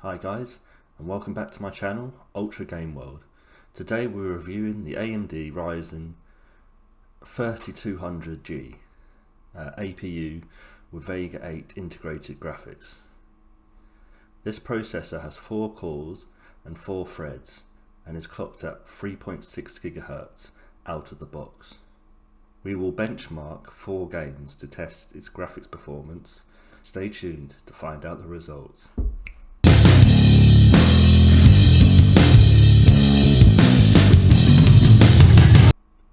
Hi guys, and welcome back to my channel, Ultra Game World. Today we're reviewing the AMD Ryzen 3200G APU with VEGA 8 integrated graphics. This processor has 4 cores and 4 threads and is clocked at 3.6 GHz out of the box. We will benchmark 4 games to test its graphics performance. Stay tuned to find out the results.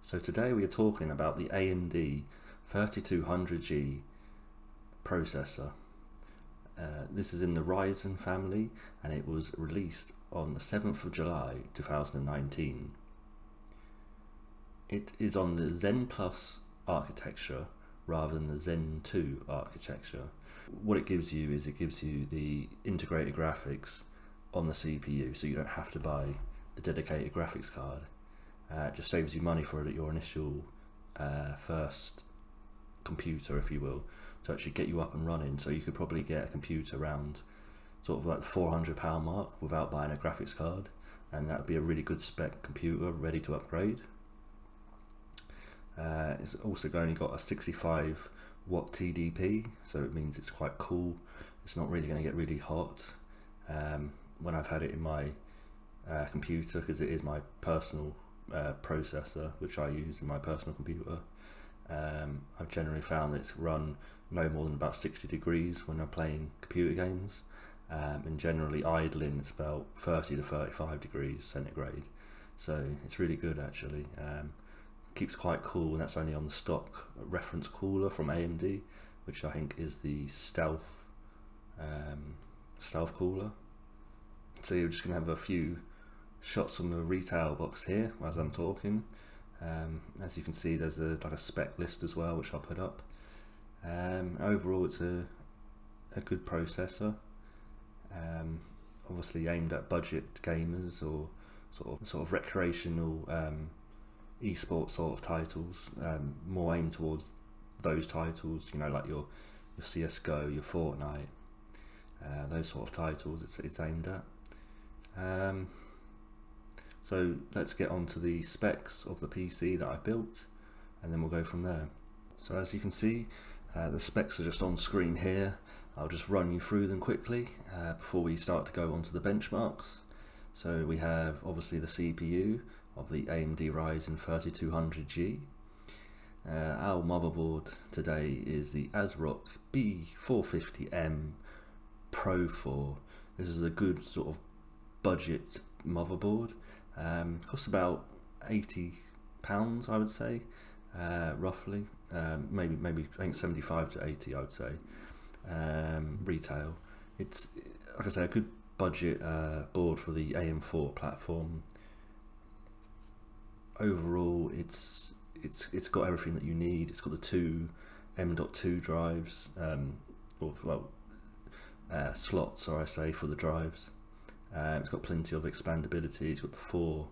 So today we are talking about the AMD 3200G processor. This is in the Ryzen family and it was released on the 7th of July 2019. It is on the Zen Plus architecture rather than the Zen 2 architecture. What it gives you is it gives you the integrated graphics on the CPU, so you don't have to buy the dedicated graphics card. It just saves you money for your initial first computer, if you will, to actually get you up and running. So you could probably get a computer around sort of like the £400 mark without buying a graphics card, and that would be a really good spec computer ready to upgrade. It's also only got a 65 watt TDP, so it means it's quite cool. It's not really going to get really hot. When I've had it in my computer, because it is my personal processor which I use in my personal computer, I've generally found that it's run no more than about 60 degrees when I'm playing computer games, and generally idling it's about 30 to 35 degrees centigrade, so it's really good actually. Keeps quite cool, and that's only on the stock reference cooler from AMD, which I think is the stealth cooler. So you're just going to have a few shots from the retail box here as I'm talking. As you can see, there's like a spec list as well, which I'll put up. Overall, it's a good processor, obviously aimed at budget gamers or sort of recreational esports sort of titles, more aimed towards those titles, you know, like your CSGO, your Fortnite, those sort of titles it's aimed at. So let's get on to the specs of the PC that I built, and then we'll go from there. So as you can see, the specs are just on screen here. I'll just run you through them quickly before we start to go on to the benchmarks. So we have obviously the CPU of the AMD Ryzen 3200G. Our motherboard today is the Asrock B450M Pro 4. This is a good sort of budget motherboard. Costs about £80, I would say, roughly. Maybe I think 75 to 80, I would say, retail. It's, like I say, a good budget board for the AM4 platform. Overall, it's got everything that you need. It's got the 2 M.2 drives, slots, or I say, for the drives. It's got plenty of expandability. It's got the 4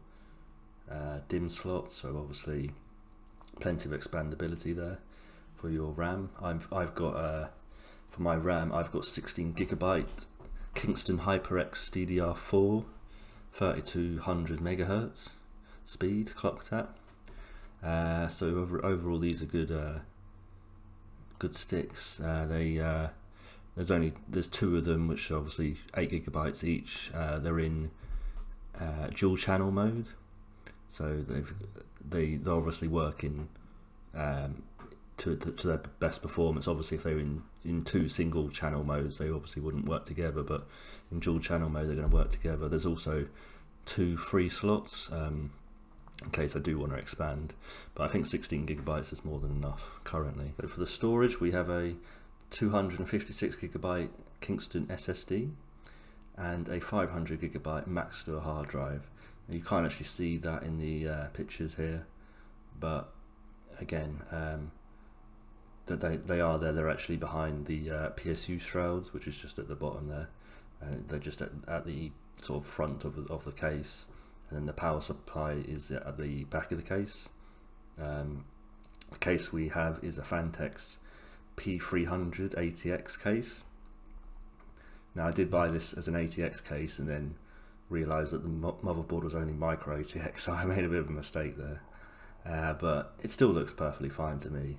DIMM slots, so obviously plenty of expandability there for your RAM. I've got for my RAM, I've got 16GB Kingston HyperX DDR4, 3200 MHz speed clocked at. So overall, these are good sticks. There's 2 of them, which are obviously 8GB each. They're in dual channel mode, so they're obviously working to their best performance. Obviously, if they were in 2 single channel modes, they obviously wouldn't work together, but in dual channel mode they're going to work together. There's also 2 free slots in case I do want to expand, but I think 16GB is more than enough currently. So for the storage, we have a 256GB Kingston SSD and a 500GB Maxtor hard drive. Now, you can't actually see that in the pictures here, but again, that they are there. They're actually behind the PSU shrouds, which is just at the bottom there. They're just at the sort of front of the case, and then the power supply is at the back of the case. The case we have is a Phanteks P300 ATX case. Now I did buy this as an ATX case and then realised that the motherboard was only micro ATX, so I made a bit of a mistake there. But it still looks perfectly fine to me,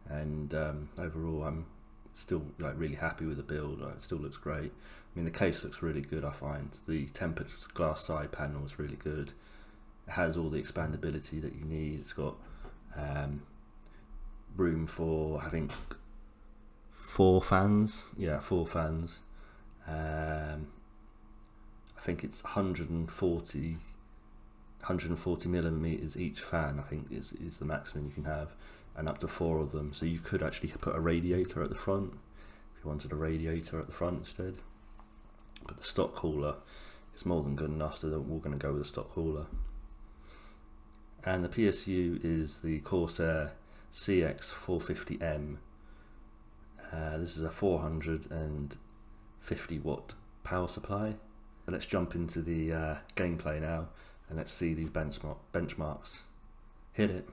and overall I'm still like really happy with the build. It still looks great. I mean, the case looks really good. I find the tempered glass side panel is really good. It has all the expandability that you need. It's got room for, I think, 4 fans. Yeah, 4 fans. I think it's 140 millimeters each fan, I think is the maximum you can have, and up to 4 of them. So you could actually put a radiator at the front if you wanted a radiator at the front instead. But the stock cooler is more than good enough, so we're going to go with the stock cooler. And the PSU is the Corsair CX450M. This is a 450 watt power supply. So let's jump into the gameplay now, and let's see these benchmarks. Hit it.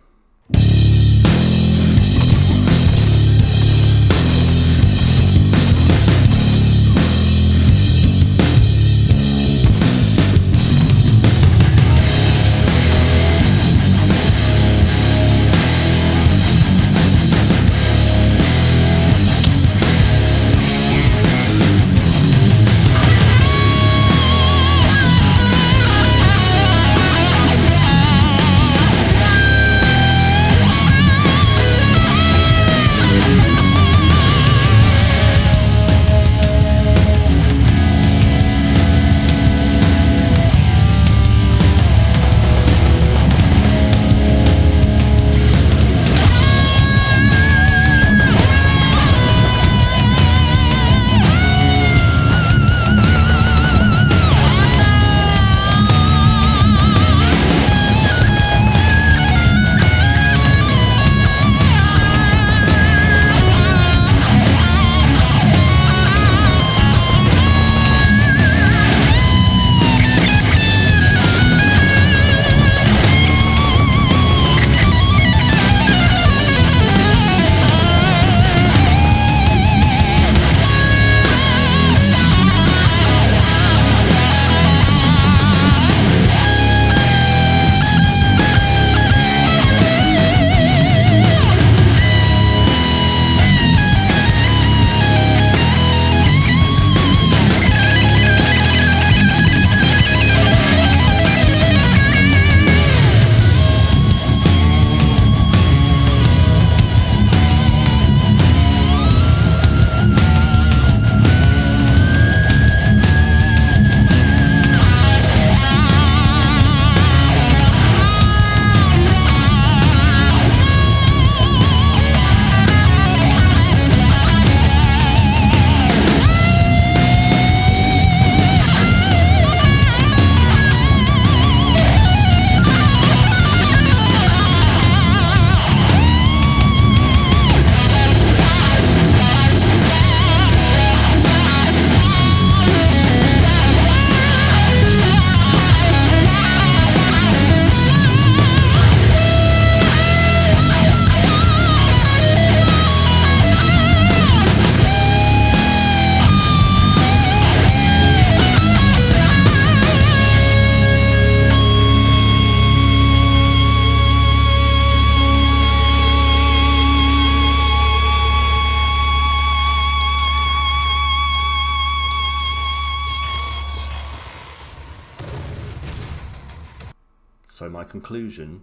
So my conclusion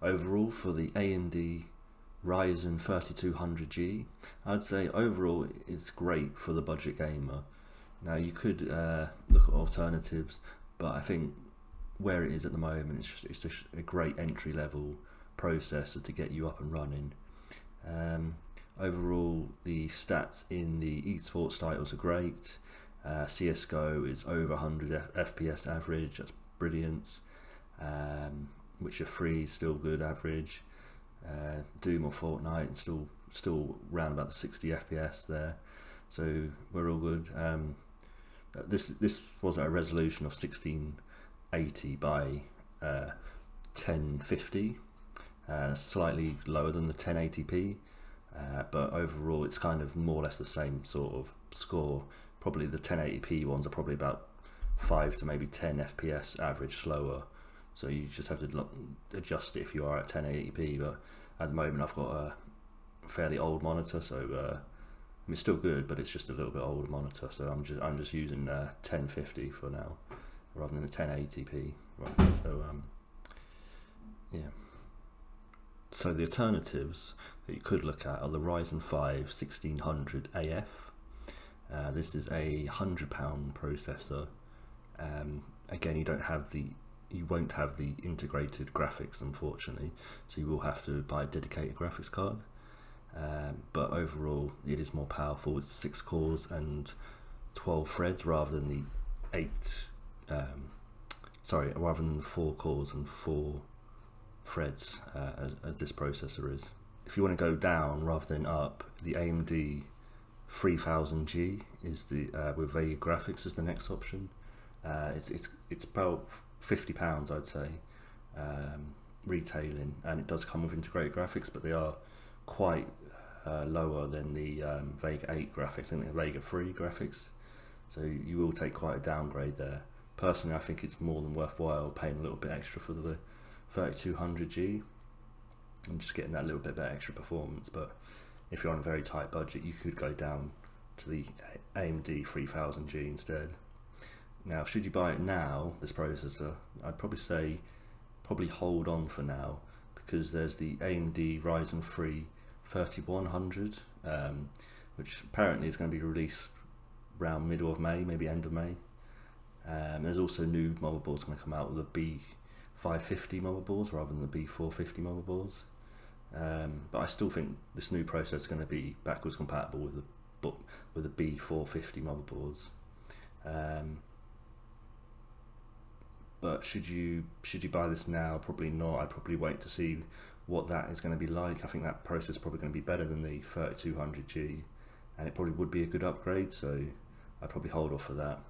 overall for the AMD Ryzen 3200G, I'd say overall it's great for the budget gamer. Now you could look at alternatives, but I think where it is at the moment, it's just a great entry level processor to get you up and running. Overall, the stats in the esports titles are great. CSGO is over 100 FPS average, that's brilliant. Witcher 3 is still good average. Doom or Fortnite still around about the 60 FPS there, so we're all good. This was at a resolution of 1680 by 1050, slightly lower than the 1080p, but overall it's kind of more or less the same sort of score probably the 1080p ones are probably about 5 to maybe 10 FPS average slower, so you just have to adjust it if you are at 1080p. But at the moment I've got a fairly old monitor, so I mean, it's still good, but it's just a little bit older monitor, so I'm just using 1050 for now rather than the 1080p. Right, so yeah. So the alternatives that you could look at are the Ryzen 5 1600 AF. This is a £100 processor. Again, you won't have the integrated graphics, unfortunately, so you will have to buy a dedicated graphics card. But overall, it is more powerful. It's 6 cores and 12 threads rather than the rather than the 4 cores and 4 threads as this processor is. If you want to go down rather than up, the AMD 3000G is the with VEGA graphics is the next option. It's about £50, I'd say, retailing, and it does come with integrated graphics, but they are quite lower than the VEGA 8 graphics and the VEGA 3 graphics, so you will take quite a downgrade there. Personally, I think it's more than worthwhile paying a little bit extra for the 3200G and just getting that little bit better extra performance. But if you're on a very tight budget, you could go down to the AMD 3000G instead. Now, should you buy it now, this processor, I'd probably say hold on for now, because there's the AMD Ryzen 3 3100, which apparently is going to be released around middle of May, maybe end of May. There's also new motherboards going to come out with the B550 motherboards rather than the B450 motherboards. But I still think this new processor is going to be backwards compatible with the B450 motherboards. But should you buy this now? Probably not. I'd probably wait to see what that is going to be like. I think that processor is probably going to be better than the 3200G, and it probably would be a good upgrade, so I'd probably hold off for that.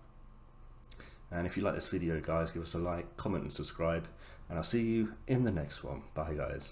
And if you like this video, guys, give us a like, comment and subscribe, and I'll see you in the next one. Bye, guys.